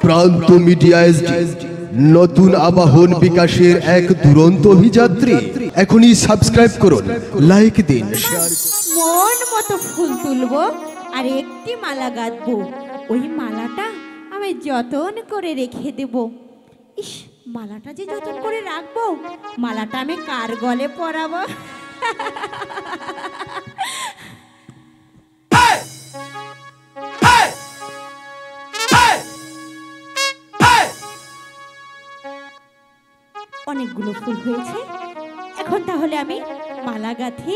প্রান্ত media SD নতুন আবাহন বিকাশের এক দুরন্ত অভিযাত্রী। এখনই সাবস্ক্রাইব করুন, লাইক দিন, শেয়ার করুন। মন মতো ফুল তুলবো আর একটি মালা গাঁথবো। ওই মালাটা আমি যতন করে রেখে দেব। ইস, মালাটা যে যতন করে রাখবো, মালাটা আমি কার গলে পরাবো? অনেকগুলো ফুল হয়েছে, এখন তাহলে আমি মালা গাঁথি।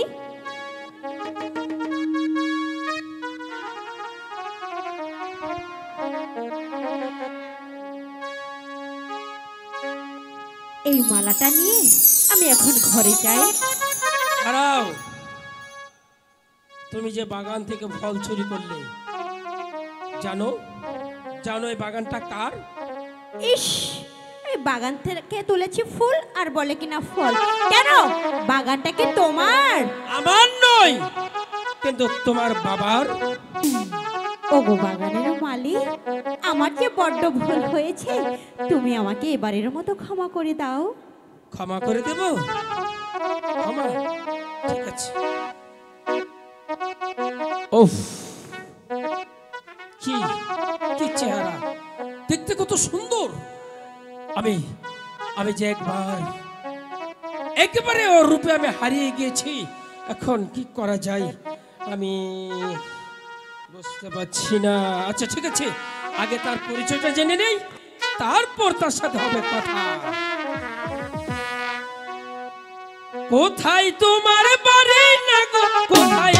এই মালাটা নিয়ে আমি এখন ঘরে যাই। দাঁড়াও, তুমি যে বাগান থেকে ফল চুরি করলে, জানো জানো এই বাগানটা কার? ইস, এই বাগান থেকে তুলেছি ফুল আর বলে কিনা ফল। কেন, বাগানটা কি তোমার? আমার নয়, কিন্তু তোমার বাবার। ওগো বাগানের মালিক, আমার যে বড্ড ভুল হয়েছে, তুমি আমাকে এবারের মতো ক্ষমা করে দাও। ক্ষমা করে দেব? ক্ষমা, ঠিক আছে। উফ, কি কি চেহারা, দেখতে কত সুন্দর। আমি আমি যে একেবারে ওর রূপে আমি হারিয়ে গিয়েছি। এখন কি করা যায় আমি বুঝতে পারছি না। আচ্ছা ঠিক আছে, আগে তার পরিচয়টা জেনে নেই, তারপর তার সাথে হবে কথা। কোথায় তোমার বাড়ি না গো, কোথায়